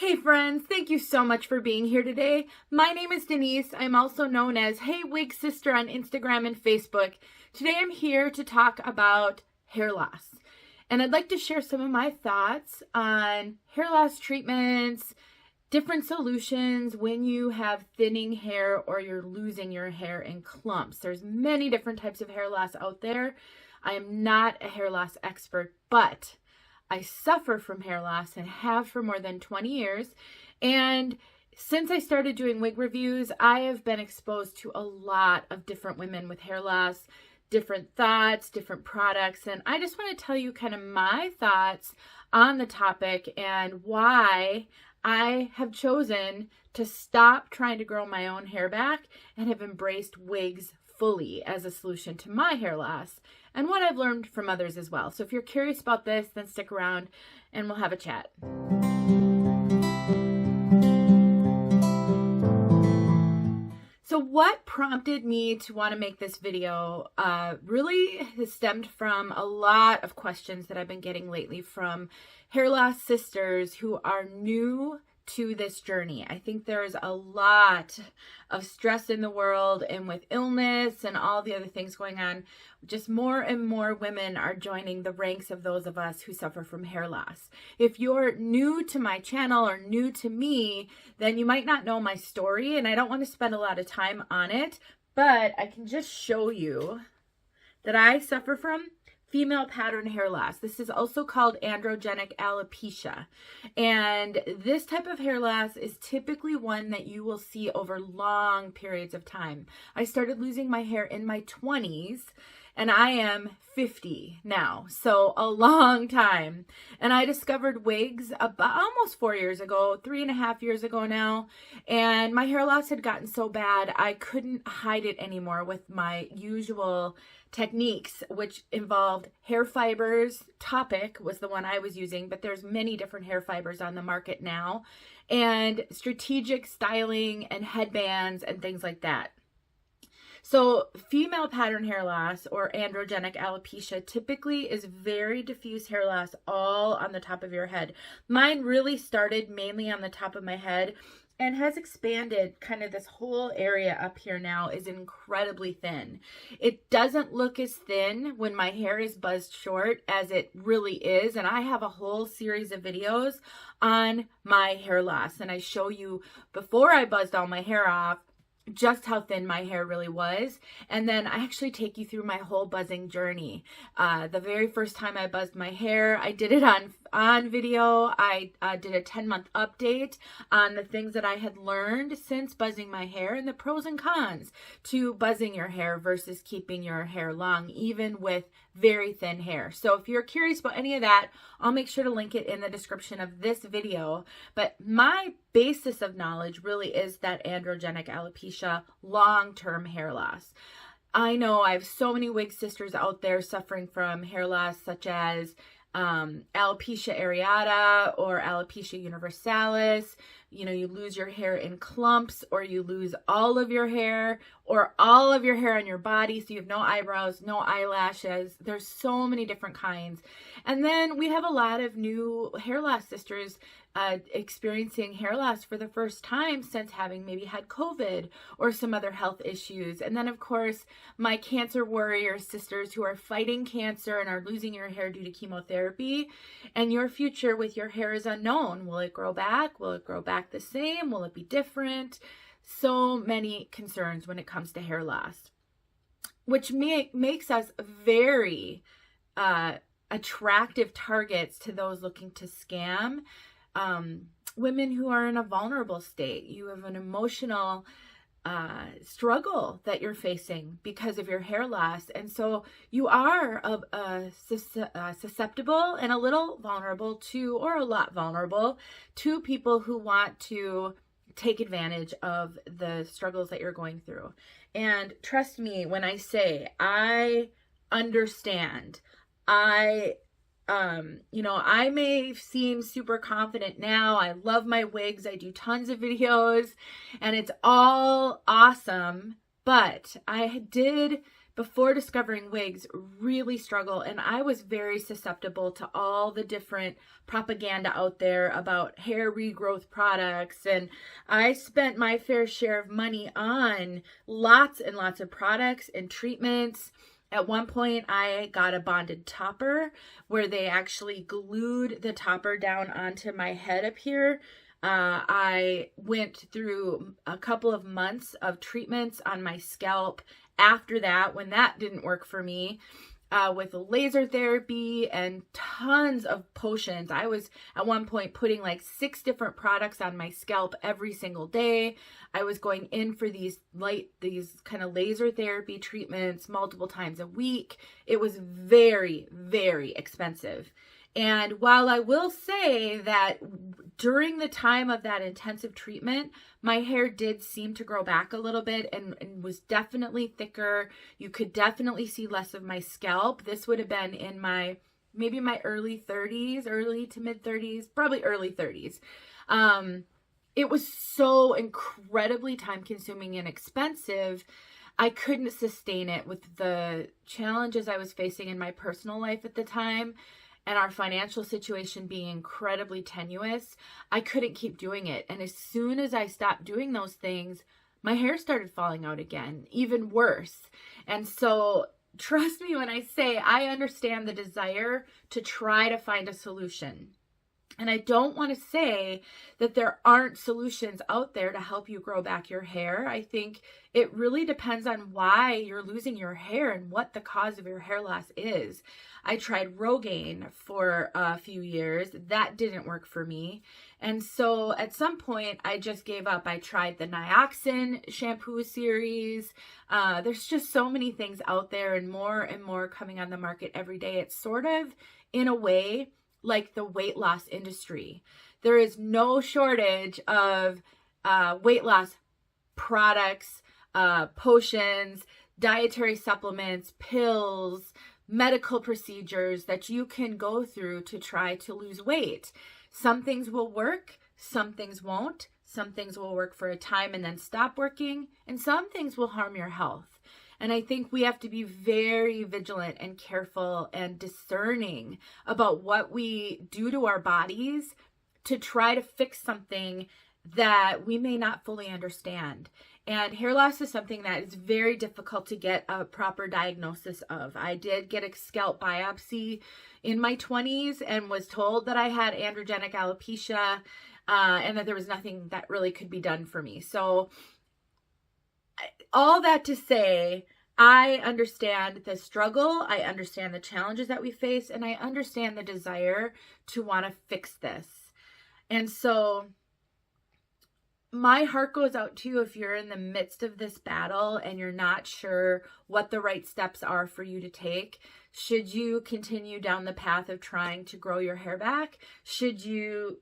Hey friends, thank you so much for being here today. My name is Denise. I'm also known as heywigsister on Instagram and Facebook. Today I'm here to talk about hair loss. And I'd like to share some of my thoughts on hair loss treatments, different solutions when you have thinning hair or you're losing your hair in clumps. There's many different types of hair loss out there. I am not a hair loss expert, but I suffer from hair loss and have for more than 20 years. And since I started doing wig reviews, I have been exposed to a lot of different women with hair loss, different thoughts, different products. And I just want to tell you kind of my thoughts on the topic and why I have chosen to stop trying to grow my own hair back and have embraced wigs fully as a solution to my hair loss, and what I've learned from others as well. So if you're curious about this, then stick around and we'll have a chat. So what prompted me to want to make this video really has stemmed from a lot of questions that I've been getting lately from hair loss sisters who are new to this journey. I think there's a lot of stress in the world, and with illness and all the other things going on, just more and more women are joining the ranks of those of us who suffer from hair loss. If you're new to my channel or new to me, then you might not know my story, and I don't want to spend a lot of time on it, but I can just show you that I suffer from female pattern hair loss. This is also called androgenic alopecia. And this type of hair loss is typically one that you will see over long periods of time. I started losing my hair in my 20s, and I am 50 now, so a long time. And I discovered wigs about almost 4 years ago, 3.5 years ago now, and my hair loss had gotten so bad I couldn't hide it anymore with my usual techniques, which involved hair fibers. Topic was the one I was using, but there's many different hair fibers on the market now, and strategic styling and headbands and things like that. So female pattern hair loss, or androgenic alopecia, typically is very diffuse hair loss all on the top of your head. Mine really started mainly on the top of my head and has expanded. Kind of this whole area up here now is incredibly thin. It doesn't look as thin when my hair is buzzed short as it really is. And I have a whole series of videos on my hair loss. And I show you before I buzzed all my hair off, just how thin my hair really was. And then I actually take you through my whole buzzing journey. The very first time I buzzed my hair, I did it on video. I did a 10-month update on the things that I had learned since buzzing my hair and the pros and cons to buzzing your hair versus keeping your hair long, even with very thin hair. So if you're curious about any of that, I'll make sure to link it in the description of this video. But my basis of knowledge really is that androgenic alopecia, long-term hair loss. I know I have so many wig sisters out there suffering from hair loss, such as alopecia areata or alopecia universalis. You know, you lose your hair in clumps, or you lose all of your hair, or all of your hair on your body, so you have no eyebrows, no eyelashes. There's so many different kinds. And then we have a lot of new hair loss sisters experiencing hair loss for the first time since having maybe had COVID or some other health issues. And then, of course, my cancer warrior sisters who are fighting cancer and are losing your hair due to chemotherapy. And your future with your hair is unknown. Will it grow back? Will it grow back the same? Will it be different? So many concerns when it comes to hair loss, which makes us very attractive targets to those looking to scam. Women who are in a vulnerable state. You have an emotional struggle that you're facing because of your hair loss, and so you are susceptible and a little vulnerable to, or a lot vulnerable to, people who want to take advantage of the struggles that you're going through. And trust me when I say I understand. I may seem super confident now. I love my wigs. I do tons of videos and it's all awesome. But I did before discovering wigs, really struggle, and I was very susceptible to all the different propaganda out there about hair regrowth products, and I spent my fair share of money on lots and lots of products and treatments. At one point, I got a bonded topper where they actually glued the topper down onto my head up here. I went through a couple of months of treatments on my scalp after that, when that didn't work for me, with laser therapy and tons of potions. I was at one point putting like 6 different products on my scalp every single day. I was going in for these kind of laser therapy treatments multiple times a week. It was very, very expensive. And while I will say that during the time of that intensive treatment, my hair did seem to grow back a little bit and was definitely thicker. You could definitely see less of my scalp. This would have been in maybe my early 30s, early to mid 30s, probably early 30s. It was so incredibly time consuming and expensive. I couldn't sustain it with the challenges I was facing in my personal life at the time, and our financial situation being incredibly tenuous. I couldn't keep doing it. And as soon as I stopped doing those things, my hair started falling out again, even worse. And so trust me when I say I understand the desire to try to find a solution. And I don't want to say that there aren't solutions out there to help you grow back your hair. I think it really depends on why you're losing your hair and what the cause of your hair loss is. I tried Rogaine for a few years. That didn't work for me. And so at some point, I just gave up. I tried the Nioxin shampoo series. There's just so many things out there and more coming on the market every day. It's sort of, in a way, like the weight loss industry. There is no shortage of weight loss products, potions, dietary supplements, pills, medical procedures that you can go through to try to lose weight. Some things will work, some things won't. Some things will work for a time and then stop working, and some things will harm your health. And I think we have to be very vigilant and careful and discerning about what we do to our bodies to try to fix something that we may not fully understand. And hair loss is something that is very difficult to get a proper diagnosis of. I did get a scalp biopsy in my 20s and was told that I had androgenic alopecia and that there was nothing that really could be done for me. So all that to say, I understand the struggle, I understand the challenges that we face, and I understand the desire to want to fix this. And so my heart goes out to you if you're in the midst of this battle and you're not sure what the right steps are for you to take. Should you continue down the path of trying to grow your hair back? Should you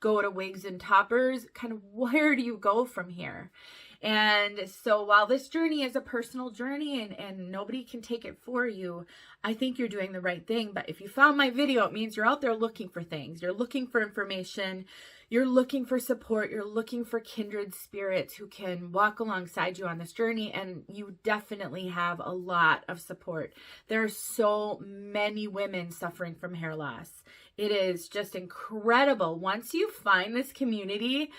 go to wigs and toppers? Kind of where do you go from here? And so while this journey is a personal journey and nobody can take it for you, I think you're doing the right thing. But if you found my video, it means you're out there looking for things. You're looking for information. You're looking for support. You're looking for kindred spirits who can walk alongside you on this journey. And you definitely have a lot of support. There are so many women suffering from hair loss. It is just incredible. Once you find this community,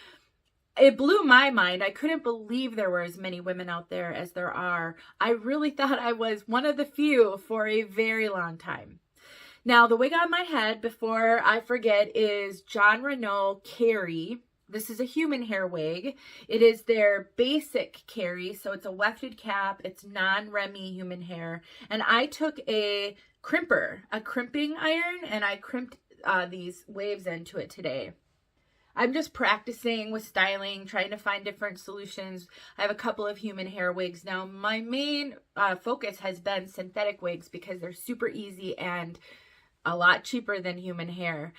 it blew my mind. I couldn't believe there were as many women out there as there are. I really thought I was one of the few for a very long time. Now, the wig on my head, before I forget, is John Renault Carry. This is a human hair wig. It is their basic carry, so it's a wefted cap. It's non-Remy human hair. And I took a crimping iron, and I crimped these waves into it today. I'm just practicing with styling, trying to find different solutions. I have a couple of human hair wigs now. My main focus has been synthetic wigs because they're super easy and a lot cheaper than human hair.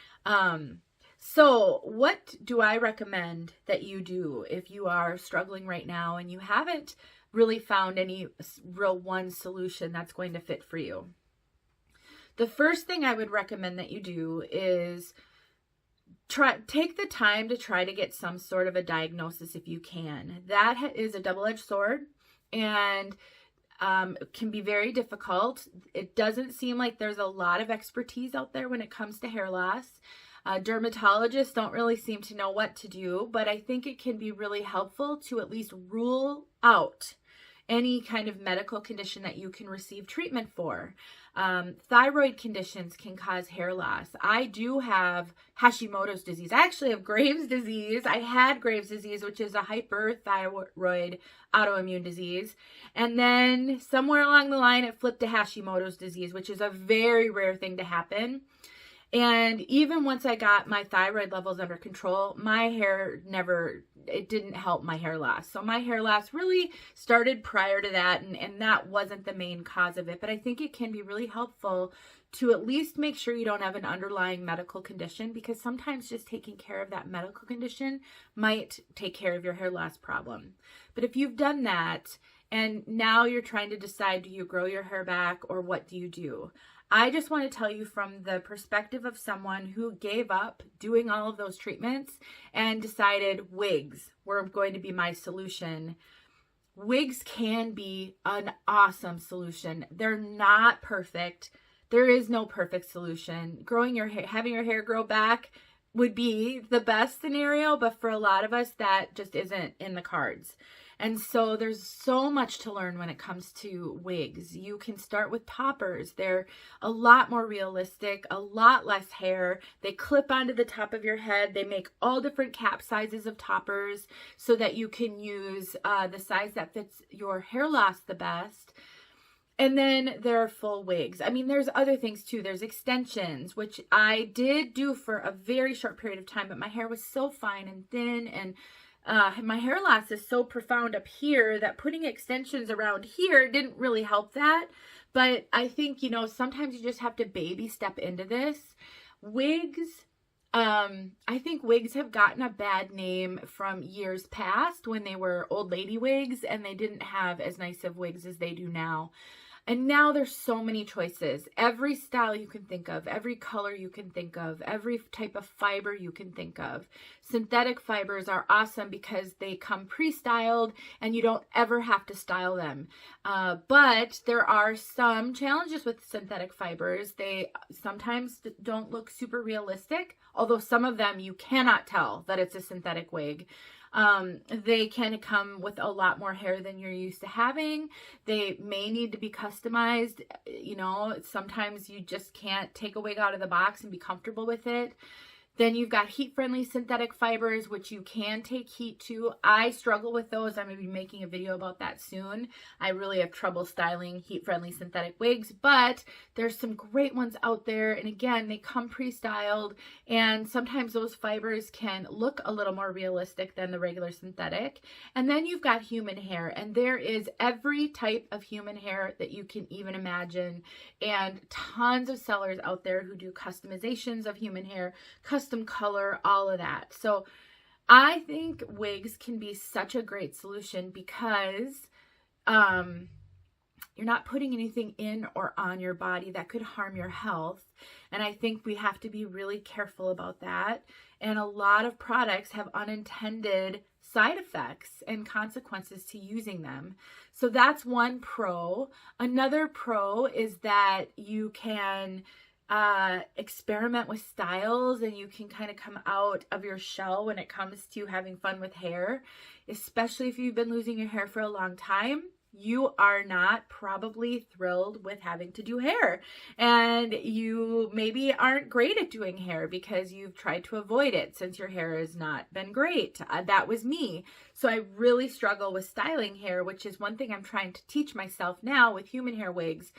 So what do I recommend that you do if you are struggling right now and you haven't really found any real one solution that's going to fit for you? The first thing I would recommend that you do is take the time to try to get some sort of a diagnosis if you can. That is a double-edged sword, and can be very difficult. It doesn't seem like there's a lot of expertise out there when it comes to hair loss. Dermatologists don't really seem to know what to do, but I think it can be really helpful to at least rule out any kind of medical condition that you can receive treatment for. Thyroid conditions can cause hair loss. I do have Hashimoto's disease. I actually have Graves' disease. I had Graves' disease, which is a hyperthyroid autoimmune disease. And then somewhere along the line, it flipped to Hashimoto's disease, which is a very rare thing to happen. And even once I got my thyroid levels under control, my hair it didn't help my hair loss. So my hair loss really started prior to that, and that wasn't the main cause of it. But I think it can be really helpful to at least make sure you don't have an underlying medical condition, because sometimes just taking care of that medical condition might take care of your hair loss problem. But if you've done that, and now you're trying to decide, do you grow your hair back or what do you do? I just want to tell you from the perspective of someone who gave up doing all of those treatments and decided wigs were going to be my solution. Wigs can be an awesome solution. They're not perfect. There is no perfect solution. Growing your hair, having your hair grow back would be the best scenario, but for a lot of us, that just isn't in the cards. And so there's so much to learn when it comes to wigs. You can start with toppers. They're a lot more realistic, a lot less hair. They clip onto the top of your head. They make all different cap sizes of toppers so that you can use the size that fits your hair loss the best. And then there are full wigs. I mean, there's other things too. There's extensions, which I did do for a very short period of time, but my hair was so fine and thin, and my hair loss is so profound up here that putting extensions around here didn't really help that. But I think, sometimes you just have to baby step into this. Wigs, I think wigs have gotten a bad name from years past when they were old lady wigs and they didn't have as nice of wigs as they do now. And now there's so many choices. Every style you can think of, every color you can think of, every type of fiber you can think of. Synthetic fibers are awesome because they come pre-styled and you don't ever have to style them. But there are some challenges with synthetic fibers. They sometimes don't look super realistic, although some of them you cannot tell that it's a synthetic wig. They can come with a lot more hair than you're used to having. They may need to be customized. Sometimes you just can't take a wig out of the box and be comfortable with it. Then you've got heat-friendly synthetic fibers, which you can take heat to. I struggle with those. I'm going to be making a video about that soon. I really have trouble styling heat-friendly synthetic wigs, but there's some great ones out there. And again, they come pre-styled, and sometimes those fibers can look a little more realistic than the regular synthetic. And then you've got human hair, and there is every type of human hair that you can even imagine, and tons of sellers out there who do customizations of human hair, custom color, all of that. So I think wigs can be such a great solution because you're not putting anything in or on your body that could harm your health. And I think we have to be really careful about that. And a lot of products have unintended side effects and consequences to using them. So that's one pro. Another pro is that you can experiment with styles, and you can kind of come out of your shell when it comes to having fun with hair, especially if you've been losing your hair for a long time. You are not probably thrilled with having to do hair, and you maybe aren't great at doing hair because you've tried to avoid it since your hair has not been great. That was me. So I really struggle with styling hair, which is one thing I'm trying to teach myself now with human hair wigs,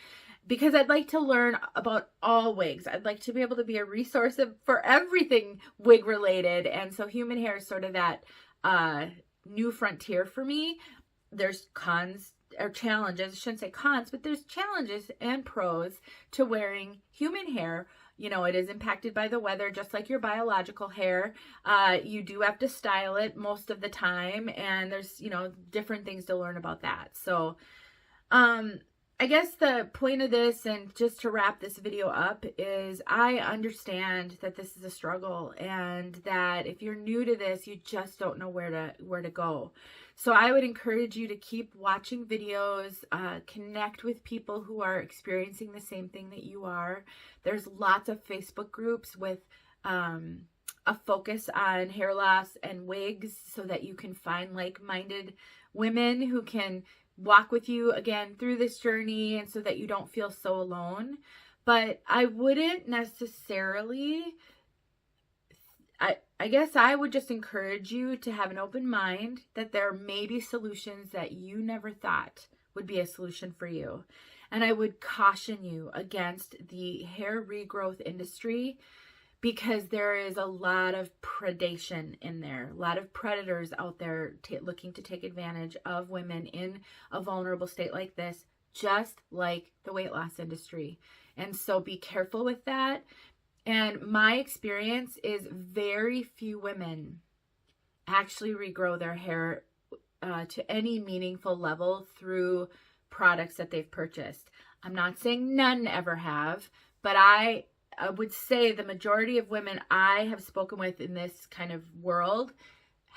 because I'd like to learn about all wigs. I'd like to be able to be a resource for everything wig related. And so human hair is sort of that new frontier for me. There's cons or challenges. I shouldn't say cons, but there's challenges and pros to wearing human hair. It is impacted by the weather, just like your biological hair. You do have to style it most of the time. And there's, different things to learn about that. So, I guess the point of this, and just to wrap this video up, is I understand that this is a struggle, and that if you're new to this, you just don't know where to go. So I would encourage you to keep watching videos, connect with people who are experiencing the same thing that you are. There's lots of Facebook groups with a focus on hair loss and wigs, so that you can find like-minded women who can walk with you again through this journey, and so that you don't feel so alone. But I wouldn't necessarily, I guess I would just encourage you to have an open mind that there may be solutions that you never thought would be a solution for you. And I would caution you against the hair regrowth industry, because there is a lot of predation in there, a lot of predators out there looking to take advantage of women in a vulnerable state like this, just like the weight loss industry. And so be careful with that. And my experience is very few women actually regrow their hair to any meaningful level through products that they've purchased. I'm not saying none ever have, but I would say the majority of women I have spoken with in this kind of world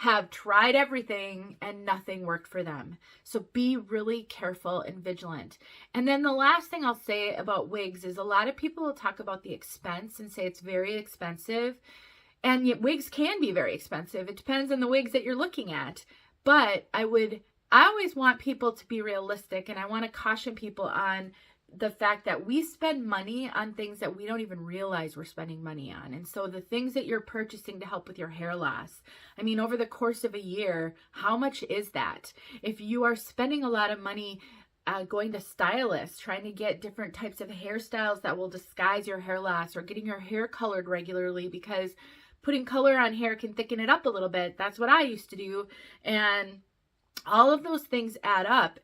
have tried everything and nothing worked for them. So be really careful and vigilant. And then the last thing I'll say about wigs is a lot of people will talk about the expense and say it's very expensive. And yet wigs can be very expensive. It depends on the wigs that you're looking at. But I always want people to be realistic, and I want to caution people on the fact that we spend money on things that we don't even realize we're spending money on. And so the things that you're purchasing to help with your hair loss, I mean, over the course of a year, how much is that? If you are spending a lot of money going to stylists, trying to get different types of hairstyles that will disguise your hair loss, or getting your hair colored regularly, because putting color on hair can thicken it up a little bit. That's what I used to do. And all of those things add up.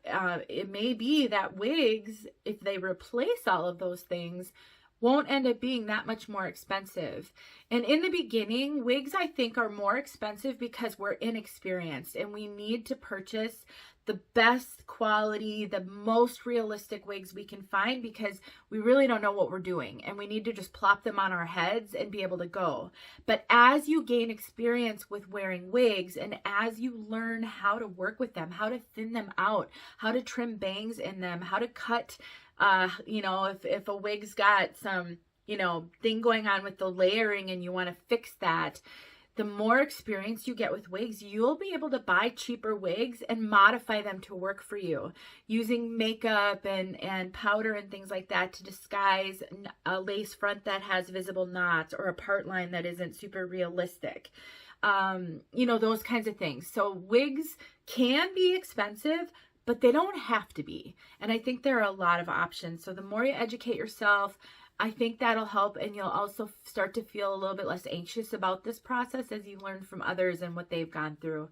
It may be that wigs, if they replace all of those things, won't end up being that much more expensive. And in the beginning, wigs, I think, are more expensive because we're inexperienced and we need to purchase the best quality, the most realistic wigs we can find, because we really don't know what we're doing and we need to just plop them on our heads and be able to go. But as you gain experience with wearing wigs, and as you learn how to work with them, how to thin them out, how to trim bangs in them, how to cut, if a wig's got some, thing going on with the layering and you want to fix that, the more experience you get with wigs, you'll be able to buy cheaper wigs and modify them to work for you, using makeup and powder and things like that to disguise a lace front that has visible knots, or a part line that isn't super realistic. Those kinds of things. So wigs can be expensive, but they don't have to be. And I think there are a lot of options. So the more you educate yourself, I think that'll help, and you'll also start to feel a little bit less anxious about this process as you learn from others and what they've gone through.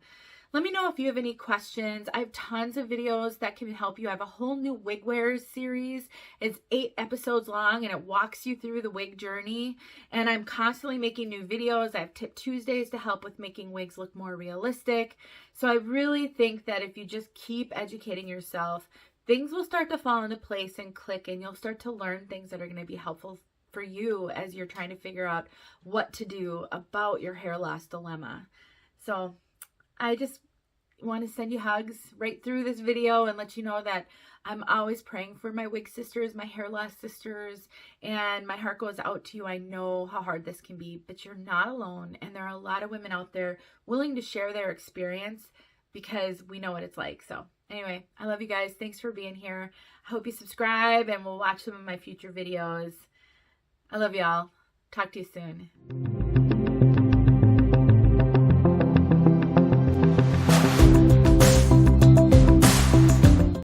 Let me know if you have any questions. I have tons of videos that can help you. I have a whole new wig wears series. It's 8 episodes long, and it walks you through the wig journey. And I'm constantly making new videos. I have Tip Tuesdays to help with making wigs look more realistic. So I really think that if you just keep educating yourself, things will start to fall into place and click, and you'll start to learn things that are going to be helpful for you as you're trying to figure out what to do about your hair loss dilemma. So I just want to send you hugs right through this video and let you know that I'm always praying for my wig sisters, my hair loss sisters, and my heart goes out to you. I know how hard this can be, but you're not alone, and there are a lot of women out there willing to share their experience, because we know what it's like. So anyway, I love you guys. Thanks for being here. I hope you subscribe, and we'll watch some of my future videos. I love y'all. Talk to you soon.